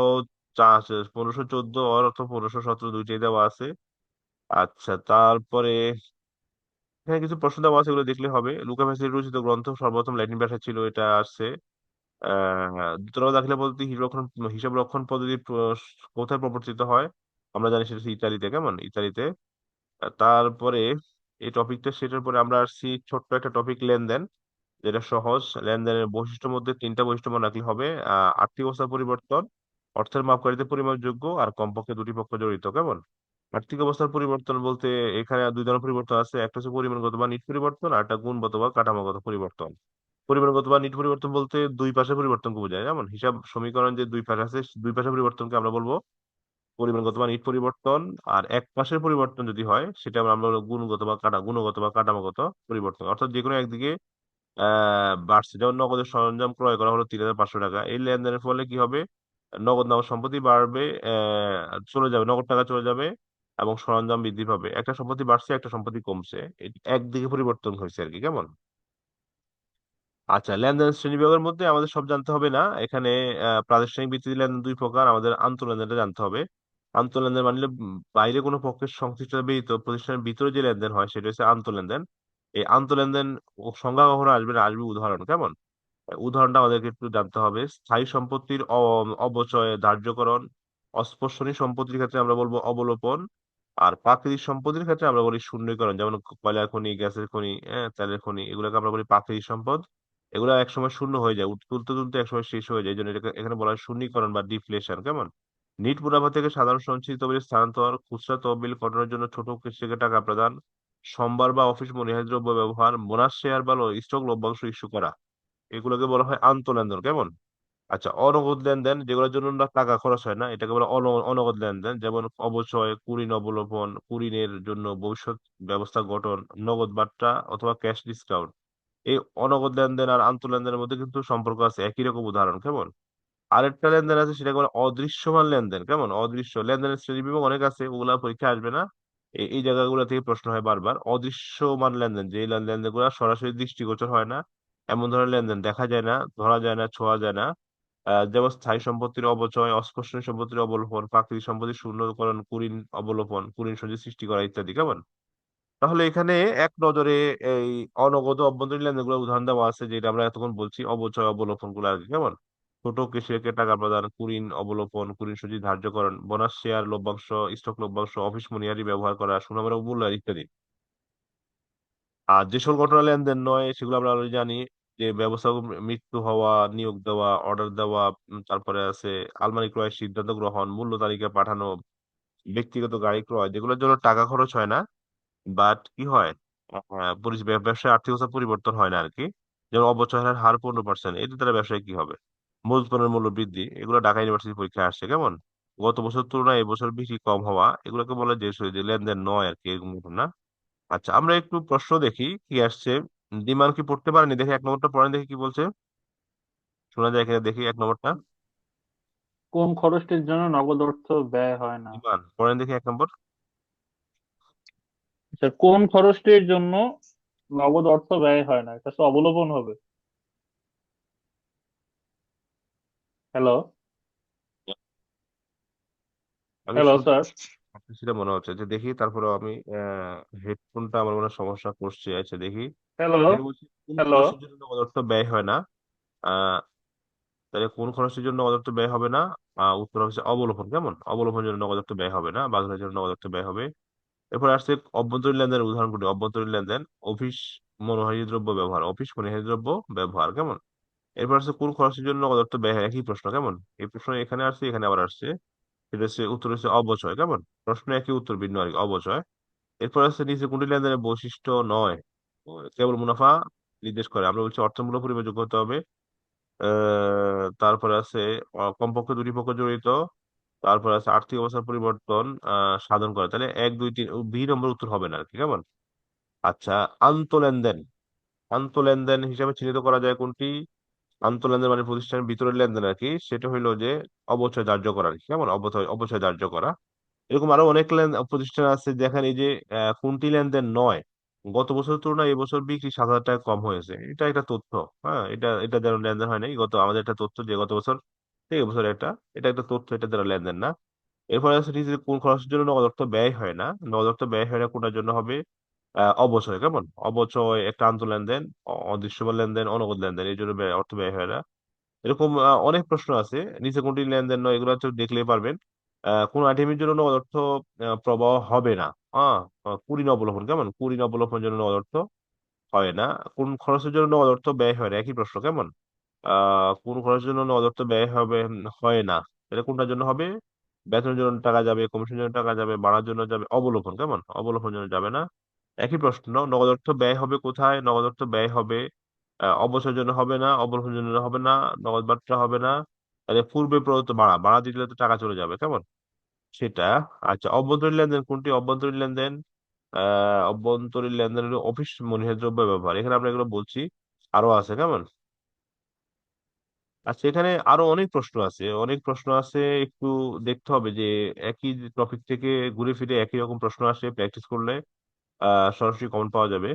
1514 অথবা 1517 দুইটাই দেওয়া আছে। আচ্ছা, তারপরে এখানে কিছু প্রশ্ন দেওয়া আছে, এগুলো দেখলে হবে। লুকা ভ্যাসিলি রচিত গ্রন্থ সর্বপ্রথম ল্যাটিন ভাষায় ছিল, এটা আসছে। দ্রুত দাখিলা পদ্ধতি হিসাব রক্ষণ পদ্ধতি কোথায় প্রবর্তিত হয়, আমরা জানি সেটা হচ্ছে ইতালিতে, কেমন ইতালিতে। তারপরে এই টপিকটা সেটার পরে আমরা আসছি ছোট্ট একটা টপিক, লেনদেন, যেটা সহজ। লেনদেনের বৈশিষ্ট্যের মধ্যে তিনটা বৈশিষ্ট্য মনে রাখলে হবে। আর্থিক অবস্থার পরিবর্তন, অর্থের মাপকাঠিতে পরিমাপযোগ্য, আর কমপক্ষে দুটি পক্ষ জড়িত, কেমন। আর্থিক অবস্থার পরিবর্তন বলতে এখানে দুই ধরনের পরিবর্তন আছে, একটা হচ্ছে পরিমাণগত বা নিট পরিবর্তন, আর একটা গুণগত বা কাঠামোগত পরিবর্তন। পরিমাণগত বা নিট পরিবর্তন বলতে দুই পাশে পরিবর্তনকে বোঝায়, যেমন হিসাব সমীকরণ যে দুই পাশে আছে, দুই পাশে পরিবর্তনকে আমরা বলবো পরিমাণগত বা নিট পরিবর্তন। আর এক পাশের পরিবর্তন যদি হয় সেটা আমরা বলবো গুণগত বা কাঠামোগত পরিবর্তন, অর্থাৎ যে কোনো একদিকে বাড়ছে। যেমন নগদের সরঞ্জাম ক্রয় করা হলো 3500 টাকা, এই লেনদেনের ফলে কি হবে, নগদ নামক সম্পত্তি বাড়বে, চলে যাবে, নগদ টাকা চলে যাবে, এবং সরঞ্জাম বৃদ্ধি পাবে। একটা সম্পত্তি বাড়ছে, একটা সম্পত্তি কমছে, এটি একদিকে পরিবর্তন হয়েছে আর কি। কেমন? আচ্ছা, লেনদেন শ্রেণীবিভাগের মধ্যে আমাদের সব জানতে হবে না এখানে। প্রাতিষ্ঠানিক ভিত্তিতে লেনদেন দুই প্রকার, আমাদের আন্তঃলেনদেনটা জানতে হবে। আন্তঃলেনদেন মানে হলো, বাইরে কোনো পক্ষের সংশ্লিষ্টতা ব্যতীত প্রতিষ্ঠানের ভিতরে যে লেনদেন হয় সেটা হচ্ছে আন্তঃলেনদেন। এই আন্তঃলেনদেন সংজ্ঞা কখনো আসবে না, আসবে উদাহরণ। কেমন? উদাহরণটা আমাদেরকে একটু জানতে হবে। স্থায়ী সম্পত্তির অবচয় ধার্যকরণ, অস্পর্শনীয় সম্পত্তির ক্ষেত্রে আমরা বলবো অবলোপন, আর প্রাকৃতিক সম্পত্তির ক্ষেত্রে আমরা বলি শূন্যীকরণ। যেমন কয়লার খনি, গ্যাসের খনি, তেলের খনি, এগুলোকে আমরা বলি প্রাকৃতিক সম্পদ। এগুলো একসময় শূন্য হয়ে যায়, তুলতে তুলতে একসময় শেষ হয়ে যায়, এই জন্য এটাকে এখানে বলা হয় শূন্যীকরণ বা ডিফ্লেশন। কেমন? নিট মুনাফা থেকে সাধারণ সঞ্চিত তহবিল স্থানান্তর, খুচরা তহবিল গঠনের জন্য ছোট কৃষিকে টাকা প্রদান, সম্ভার বা অফিস মনিহারি দ্রব্য ব্যবহার, বোনাস শেয়ার বা স্টক লভ্যাংশ ইস্যু করা, এগুলোকে বলা হয় আন্তঃলেনদেন। কেমন? আচ্ছা, অনগদ লেনদেন যেগুলোর জন্য না টাকা খরচ হয় না, এটাকে বলে অনগদ লেনদেন। যেমন অবচয়, কুঋণ অবলোপন, কুঋণের জন্য ভবিষ্যৎ ব্যবস্থা গঠন, নগদ বার্তা অথবা ক্যাশ ডিসকাউন্ট। এই অনগদ লেনদেন আর আন্তঃলেনদেনের মধ্যে কিন্তু সম্পর্ক আছে, একই রকম উদাহরণ। কেমন? আরেকটা লেনদেন আছে, সেটাকে বলে অদৃশ্যমান লেনদেন। কেমন? অদৃশ্য লেনদেনের শ্রেণীবিভাগ অনেক আছে, ওগুলা পরীক্ষা আসবে না। এই জায়গাগুলো থেকে প্রশ্ন হয় বারবার। অদৃশ্যমান লেনদেন, যে লেনদেন গুলো সরাসরি দৃষ্টিগোচর হয় না, এমন ধরনের লেনদেন, দেখা যায় না, ধরা যায় না, ছোঁয়া যায় না। যেমন স্থায়ী সম্পত্তির অবচয়, অস্পর্শনীয় সম্পত্তির অবলোপন, প্রাকৃতিক সম্পত্তির শূন্যকরণ, কুঋণ অবলোপন, কুঋণ সঞ্চয় সৃষ্টি করা ইত্যাদি। কেমন? তাহলে এখানে এক নজরে এই অনগদ অভ্যন্তরীণ লেনদেনগুলো উদাহরণ দেওয়া আছে, যেটা আমরা এতক্ষণ বলছি, অবচয় অবলোপন গুলো আর কি। কেমন? ছোট কৃষককে টাকা প্রদান, কুঋণ অবলোপন, কুঋণ সঞ্চয় ধার্যকরণ, বোনাস শেয়ার লভ্যাংশ, স্টক লভ্যাংশ, অফিস মনিহারি ব্যবহার করা, সুনামের মূল্যায়ন ইত্যাদি। আর যে সকল ঘটনা লেনদেন নয় সেগুলো আমরা অলরেডি জানি, যে ব্যবস্থাপক মৃত্যু হওয়া, নিয়োগ দেওয়া, অর্ডার দেওয়া, তারপরে আছে আলমারি ক্রয়ের সিদ্ধান্ত গ্রহণ, মূল্য তালিকা পাঠানো, ব্যক্তিগত গাড়ি ক্রয়, যেগুলোর জন্য টাকা খরচ হয় না, বাট কি হয়, ব্যবসায় আর্থিক অবস্থা পরিবর্তন হয় না আর কি। যেমন অবচয়ের হার 15%, এটি দ্বারা ব্যবসায় কি হবে? মূলধনের পণ্যের মূল্য বৃদ্ধি, এগুলো ঢাকা ইউনিভার্সিটি পরীক্ষায় আসছে। কেমন? গত বছর তুলনায় এবছর বিক্রি কম হওয়া, এগুলোকে বলে যে লেনদেন নয় আর কি, এরকম ঘটনা। আচ্ছা, আমরা একটু প্রশ্ন দেখি কি আসছে। ডিমান্ড কি পড়তে পারেনি, দেখি এক নম্বরটা পড়েন, দেখি কি বলছে। শোনা যায় এখানে, দেখি এক নম্বরটা। কোন খরচটির জন্য নগদ অর্থ ব্যয় হয় না? ডিমান্ড পড়েন দেখি এক নম্বর। আচ্ছা, কোন খরচটির জন্য নগদ অর্থ ব্যয় হয় না, এটা তো অবলোপন হবে। হ্যালো? আমি হ্যালো শুনতে স্যার? সেটা মনে হচ্ছে, যে দেখি তারপরে আমি হেডফোনটা আমার মনে হয় সমস্যা করছে। আচ্ছা দেখি। হ্যালো? এখানে বলছি কোন হ্যালো? খরচের জন্য নগদ অর্থ ব্যয় হয় না। আহ তাহলে কোন খরচের জন্য নগদ অর্থ ব্যয় হবে না? উত্তর হচ্ছে অবলোপন। কেমন? অবলোপনের জন্য নগদ অর্থ ব্যয় হবে না, বাজারের জন্য নগদ অর্থ ব্যয় হবে। এরপর আসছে অভ্যন্তরীণ লেনদেনের উদাহরণগুলি। অভ্যন্তরীণ লেনদেন, অফিস মনোহারী দ্রব্য ব্যবহার, অফিস মনোহারী দ্রব্য ব্যবহার। কেমন? এরপর আসছে কোন খরচের জন্য নগদ অর্থ ব্যয় হয়, একই প্রশ্ন। কেমন? এই প্রশ্ন এখানে আসছে, এখানে আবার আসছে। এটা হচ্ছে উত্তর হচ্ছে অবচয়। কেমন? প্রশ্ন একই, উত্তর ভিন্ন আর কি, অবচয়। এরপর আছে নিচে কোনটি লেনদেনের বৈশিষ্ট্য নয়, কেবল মুনাফা নির্দেশ করে, আমরা বলছি অর্থমূল্য পরিমাপযোগ্য হতে হবে। তারপরে আছে কমপক্ষে দুটি পক্ষ জড়িত। তারপর আছে আর্থিক অবস্থার পরিবর্তন সাধন করে। তাহলে এক দুই তিন, বি নম্বর উত্তর হবে না আর কি। কেমন? আচ্ছা, আন্তঃলেনদেন। আন্তঃলেনদেন হিসাবে চিহ্নিত করা যায় কোনটি? আন্তঃলেনদেন মানে প্রতিষ্ঠানের ভিতরের লেনদেন আর কি, সেটা হইলো যে অবচয় ধার্য করা আর কি। কেমন? অবচয় অবচয় ধার্য করা। এরকম আরো অনেক প্রতিষ্ঠান আছে যেখানে এই যে কোনটি লেনদেন নয়, গত বছরের তুলনায় এবছর বিক্রি 7,000 টাকা কম হয়েছে, এটা একটা তথ্য। হ্যাঁ, এটা যেন লেনদেন হয় নাই, গত আমাদের একটা তথ্য যে গত বছর থেকে এবছর একটা, এটা একটা তথ্য, এটা দ্বারা লেনদেন না। এরপরে আছে যে কোন খরচের জন্য নগদ অর্থ ব্যয় হয় না। নগদ অর্থ ব্যয় হয় না কোনটার জন্য হবে? অবচয়। কেমন? অবচয় একটা আন্তঃলেনদেন, অদৃশ্যমান লেনদেন, অনগদ লেনদেন, এই জন্য অর্থ ব্যয় হয় না। এরকম অনেক প্রশ্ন আছে। নিচে কোনটি লেনদেন নয়, এগুলো হচ্ছে দেখলেই পারবেন। কোন আইটেমের জন্য নগদ অর্থ প্রবাহ হবে না। হ্যাঁ, কুড়ি অবলোপন। কেমন? কুড়ি অবলোপনের জন্য নগদ অর্থ হয় না। কোন খরচের জন্য নগদ অর্থ ব্যয় হয় না, একই প্রশ্ন। কেমন? কোন খরচের জন্য নগদ অর্থ ব্যয় হবে, হয় না, এটা কোনটার জন্য হবে? বেতনের জন্য টাকা যাবে, কমিশনের জন্য টাকা যাবে, ভাড়ার জন্য যাবে, অবলোপন। কেমন? অবলোপনের জন্য যাবে না। একই প্রশ্ন, নগদ অর্থ ব্যয় হবে কোথায়? নগদ অর্থ ব্যয় হবে অবসরের জন্য হবে না, অবসরের জন্য হবে না, নগদ বার্তা হবে না। তাহলে পূর্বে প্রদত্ত ভাড়া, ভাড়া দিলে তো টাকা চলে যাবে। কেমন? সেটা। আচ্ছা, অভ্যন্তরীণ লেনদেন কোনটি? অভ্যন্তরীণ লেনদেন, অভ্যন্তরীণ লেনদেন হলো অফিস মনিহারি দ্রব্য ব্যবহার, এখানে আমরা এগুলো বলছি, আরো আছে। কেমন? আচ্ছা, এখানে আরো অনেক প্রশ্ন আছে, অনেক প্রশ্ন আছে, একটু দেখতে হবে যে একই টপিক থেকে ঘুরে ফিরে একই রকম প্রশ্ন আসে, প্র্যাকটিস করলে সরাসরি কমন পাওয়া যাবে।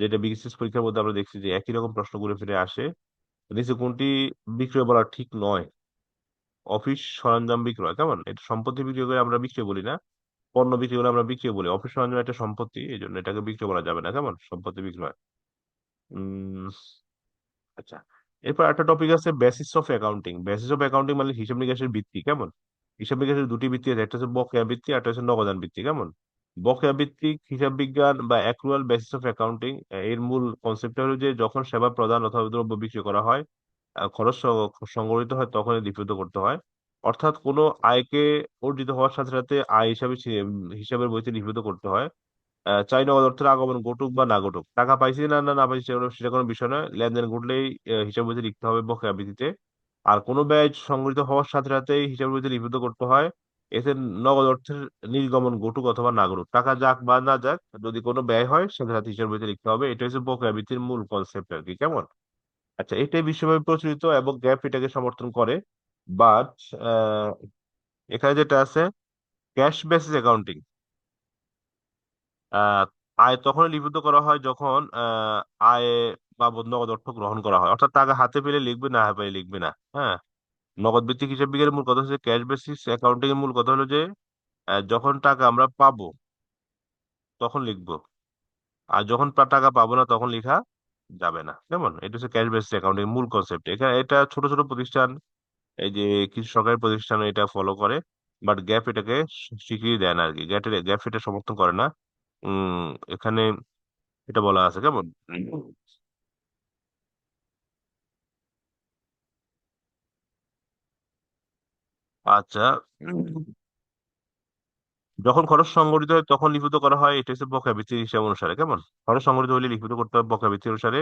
যেটা বিসিএস পরীক্ষার মধ্যে আমরা দেখছি যে একই রকম প্রশ্ন ঘুরে ফিরে আসে। নিচে কোনটি বিক্রয় বলা ঠিক নয়? অফিস সরঞ্জাম বিক্রয়, কেমন? এটা সম্পত্তি বিক্রয় করে আমরা বিক্রয় বলি না, পণ্য বিক্রি করে আমরা বিক্রয় বলি। অফিস সরঞ্জাম একটা সম্পত্তি, এই জন্য এটাকে বিক্রয় বলা যাবে না, কেমন? সম্পত্তি বিক্রয়। উম আচ্ছা, এরপর একটা টপিক আছে basis of accounting. Basis of accounting মানে হিসাব নিকাশের ভিত্তি, কেমন? হিসাব নিকাশের দুটি ভিত্তি আছে, একটা হচ্ছে বকেয়া ভিত্তি, একটা হচ্ছে নগদান ভিত্তি, কেমন? বকেয়া ভিত্তিক হিসাব বিজ্ঞান বা অ্যাক্রুয়াল বেসিস অফ অ্যাকাউন্টিং এর মূল কনসেপ্ট হলো যে যখন সেবা প্রদান অথবা দ্রব্য বিক্রি করা হয়, খরচ সংগঠিত হয়, তখনই লিপিবদ্ধ করতে হয়। অর্থাৎ কোনো আয়কে অর্জিত হওয়ার সাথে সাথে আয় হিসাবে হিসাবের বইতে লিপিবদ্ধ করতে হয়। চাই নগদ অর্থের আগমন ঘটুক বা না ঘটুক, টাকা পাইছি না না না পাইছি সেটা কোনো বিষয় নয়, লেনদেন ঘটলেই হিসাব বইতে লিখতে হবে বকেয়া ভিত্তিতে। আর কোনো ব্যয় সংগঠিত হওয়ার সাথে সাথেই হিসাব বইতে লিপিবদ্ধ করতে হয়। এতে নগদ অর্থের নির্গমন ঘটুক অথবা না ঘটুক, টাকা যাক বা না যাক, যদি কোনো ব্যয় হয় সাথে সাথে হিসাব বইতে লিখতে হবে। এটা হচ্ছে বকেয়া ভিত্তির মূল কনসেপ্ট আর কি, কেমন? আচ্ছা, এটাই বিশ্বব্যাপী প্রচলিত এবং গ্যাপ এটাকে সমর্থন করে। বাট এখানে যেটা আছে, ক্যাশ বেসিস অ্যাকাউন্টিং, আহ আয় তখনই লিপিবদ্ধ করা হয় যখন আয় বাবদ নগদ অর্থ গ্রহণ করা হয়। অর্থাৎ টাকা হাতে পেলে লিখবে, না পেলে লিখবে না। হ্যাঁ, নগদ ভিত্তিক হিসাব বিজ্ঞানের মূল কথা হচ্ছে, ক্যাশ বেসিস অ্যাকাউন্টিং এর মূল কথা হলো যে যখন টাকা আমরা পাবো তখন লিখবো, আর যখন টাকা পাবো না তখন লেখা যাবে না, কেমন? এটা হচ্ছে ক্যাশ বেসিস অ্যাকাউন্টিং এর মূল কনসেপ্ট। এখানে এটা ছোট ছোট প্রতিষ্ঠান, এই যে কিছু সরকারি প্রতিষ্ঠান এটা ফলো করে, বাট গ্যাপ এটাকে স্বীকৃতি দেয় না আর কি। গ্যাপ এটা সমর্থন করে না। এখানে এটা বলা আছে, কেমন? আচ্ছা, যখন খরচ সংগঠিত হয় তখন লিখিত করা হয়, এটা হচ্ছে বকেয়া ভিত্তির হিসাব অনুসারে, কেমন? খরচ সংগঠিত হলে লিখিত করতে হবে বকেয়া ভিত্তি অনুসারে।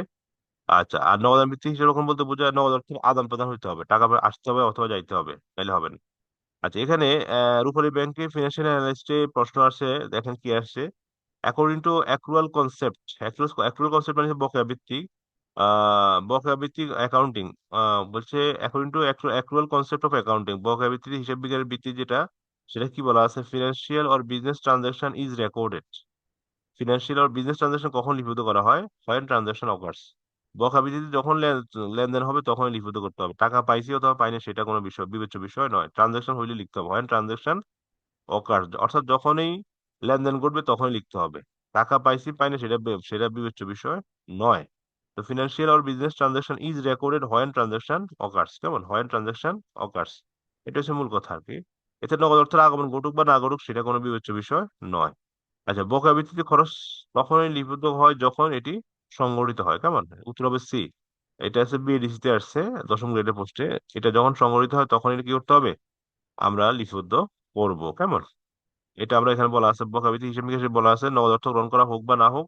আচ্ছা, আর নগদান ভিত্তিক হিসাব রকম বলতে বোঝায় নগদ অর্থের আদান প্রদান হইতে হবে, টাকা আসতে হবে অথবা যাইতে হবে, তাইলে হবে না। আচ্ছা, এখানে রূপালী ব্যাংকে ফিনান্সিয়াল অ্যানালিস্টে প্রশ্ন আসছে, দেখেন কি আসছে। According to accrual concept, accrual concept মানে হচ্ছে বকেয়া ভিত্তিক, বকেয়া ভিত্তিক অ্যাকাউন্টিং। বলছে according to accrual concept of accounting, বকেয়া ভিত্তিক হিসাব বিজ্ঞানের ভিত্তি যেটা, সেটা কি বলা আছে? Financial or business transaction is recorded. Financial or business transaction কখন লিপিবদ্ধ করা হয়? When transaction occurs. বকেয়া ভিত্তিতে যখন লেনদেন হবে তখনই লিপিবদ্ধ করতে হবে। টাকা পাইছি অথবা পাইনি সেটা কোনো বিষয়, বিবেচ্য বিষয় নয়। ট্রানজাকশন হইলে লিখতে হবে, হোয়েন ট্রানজাকশন অকার্স, অর্থাৎ যখনই লেনদেন ঘটবে তখনই লিখতে হবে। টাকা পাইছি পাইনি সেটা বিবেচ্য বিষয় নয়। তো financial or business transaction is recorded when transaction occurs, কেমন? হোয়েন ট্রানজাকশন অকার্স, এটা হচ্ছে মূল কথা আর কি। এতে নগদ অর্থের আগমন ঘটুক বা না ঘটুক সেটা কোনো বিবেচ্য বিষয় নয়। আচ্ছা, বকেয়া ভিত্তিতে খরচ তখনই লিপিবদ্ধ হয় যখন এটি সংগঠিত হয়, কেমন? উত্তর হবে সি। এটা আছে বিএডিসি তে আসছে, দশম গ্রেডের পোস্টে। এটা যখন সংগঠিত হয় তখন এটা কি করতে হবে? আমরা লিপিবদ্ধ করব, কেমন? এটা আমরা এখানে বলা আছে, বকাবৃতি হিসেবে নিকেশে বলা আছে নগদ অর্থ গ্রহণ করা হোক বা না হোক,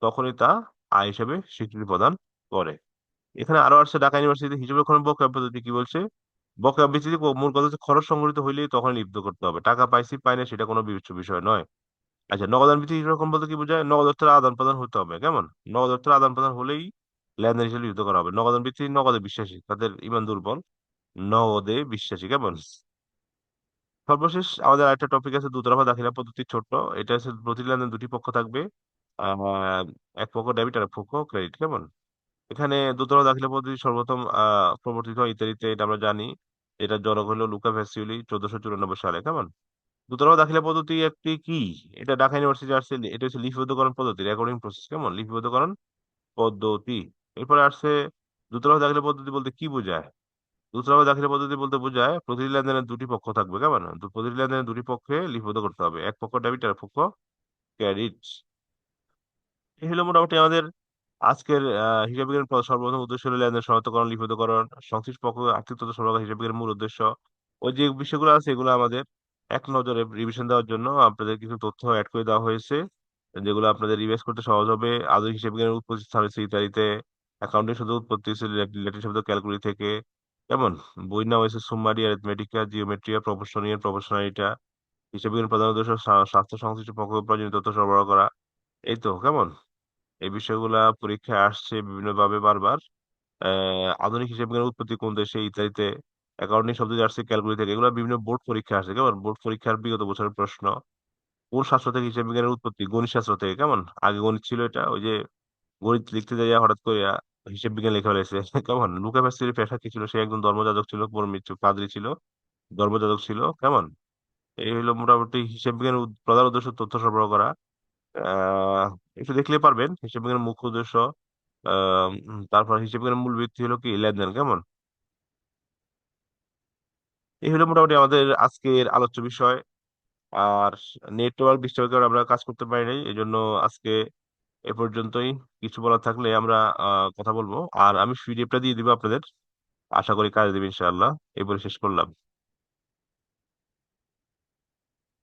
তখনই তা আয় হিসেবে স্বীকৃতি প্রদান করে। এখানে আরো আসছে ঢাকা ইউনিভার্সিটি হিসাবে বকেয়া পদ্ধতি কি বলছে? বকেয়া ভিত্তিতে মূল কথা হচ্ছে খরচ সংগঠিত হইলেই তখন লিপিবদ্ধ করতে হবে, টাকা পাইছি পাই না সেটা কোনো বিবেচ্য বিষয় নয়। আচ্ছা, নগদান ভিত্তিক হিসাব রকম বলতে কি বোঝায়? নগদ অর্থের আদান প্রদান হতে হবে, কেমন? নগদ অর্থের আদান প্রদান হলেই লেনদেন হিসেবে লিপিবদ্ধ করা হবে। নগদান ভিত্তিক নগদে বিশ্বাসী, তাদের ইমান দুর্বল, নগদে বিশ্বাসী, কেমন? সর্বশেষ আমাদের আরেকটা টপিক আছে দুতরফা দাখিলা পদ্ধতি, ছোট্ট। এটা হচ্ছে প্রতি লেনদেন দুটি পক্ষ থাকবে, আহ এক পক্ষ ডেবিট আর এক পক্ষ ক্রেডিট, কেমন? এখানে দুতরফা দাখিলা পদ্ধতি সর্বপ্রথম প্রবর্তিত হয় ইতালিতে, এটা আমরা জানি। এটা জনক হলো লুকা ভ্যাসিওলি 1494 সালে, কেমন? দুতরফা দাখিলা পদ্ধতি একটি কি? এটা ঢাকা ইউনিভার্সিটি আসছে, এটা হচ্ছে লিপিবদ্ধকরণ পদ্ধতি, রেকর্ডিং প্রসেস, কেমন? লিপিবদ্ধকরণ পদ্ধতি। এরপরে আসছে দুতরফা দাখিলা পদ্ধতি বলতে কি বোঝায়? দুতরফা দাখিলা পদ্ধতি বলতে বোঝায় প্রতিটি লেনদেনের দুটি পক্ষ থাকবে, কেমন? প্রতিটি লেনদেনের দুটি পক্ষে লিপিবদ্ধ করতে হবে, এক পক্ষ ডেবিট আর এক পক্ষ ক্রেডিট। এই হলো মোটামুটি আমাদের আজকের হিসাব বিজ্ঞান সর্বপ্রথম উদ্দেশ্য হলো লেনদেন শনাক্তকরণ, লিপিবদ্ধকরণ, সংশ্লিষ্ট পক্ষ আর্থিক তথ্য সরবরাহ, হিসাব বিজ্ঞানের মূল উদ্দেশ্য। ওই যে বিষয়গুলো আছে এগুলো আমাদের এক নজরে রিভিশন দেওয়ার জন্য আপনাদের কিছু তথ্য অ্যাড করে দেওয়া হয়েছে, যেগুলো আপনাদের রিভাইজ করতে সহজ হবে। আধুনিক হিসাব বিজ্ঞানের উৎপত্তি স্থান হচ্ছে ইতালিতে। অ্যাকাউন্টিং শব্দ উৎপত্তি হচ্ছে ল্যাটিন শব্দ ক্যালকুলি থেকে, কেমন? বইয়ের নাম হয়েছে সুম্মারি অ্যারিথমেটিকা জিওমেট্রিয়া প্রফেশনিয়াল প্রফেশনালিটা। হিসাব বিজ্ঞান প্রধান উদ্দেশ্য স্বাস্থ্য সংশ্লিষ্ট পক্ষ প্রয়োজনীয় তথ্য সরবরাহ করা। এই তো, কেমন? এই বিষয়গুলা পরীক্ষায় আসছে বিভিন্ন ভাবে বারবার। আধুনিক হিসাব বিজ্ঞানের উৎপত্তি কোন দেশে, ইত্যাদিতে। অ্যাকাউন্টিং শব্দটি আসছে ক্যালকুলি থেকে। এগুলো বিভিন্ন বোর্ড পরীক্ষা আসে, কেমন? বোর্ড পরীক্ষার বিগত বছরের প্রশ্ন। কোন শাস্ত্র থেকে হিসাব বিজ্ঞানের উৎপত্তি? গণিত শাস্ত্র থেকে, কেমন? আগে গণিত ছিল, এটা ওই যে গণিত লিখতে যাইয়া হঠাৎ করে হিসাব বিজ্ঞান লেখা হয়েছে। কেমন? লুকা প্যাসিফিক পেশা কি ছিল? সে একজন ধর্মযাজক ছিল, পরমিত পাদ্রী ছিল, ধর্মযাজক ছিল, কেমন? এই হলো মোটামুটি হিসাব বিজ্ঞানের প্রধান উদ্দেশ্য তথ্য সরবরাহ করা। আহ একটু দেখলে পারবেন হিসাব বিজ্ঞানের মুখ্য উদ্দেশ্য। তারপর হিসাব বিজ্ঞানের মূল ভিত্তি হলো কি? লেনদেন, কেমন? এই হলো মোটামুটি আমাদের আজকের আলোচ্য বিষয়। আর নেটওয়ার্ক ডিস্টার্বের কারণে আমরা কাজ করতে পারি নাই, এই জন্য আজকে এ পর্যন্তই। কিছু বলার থাকলে আমরা কথা বলবো। আর আমি পিডিএফটা দিয়ে দিব আপনাদের, আশা করি কাজে দেবে ইনশাআল্লাহ। এই বলে শেষ করলাম।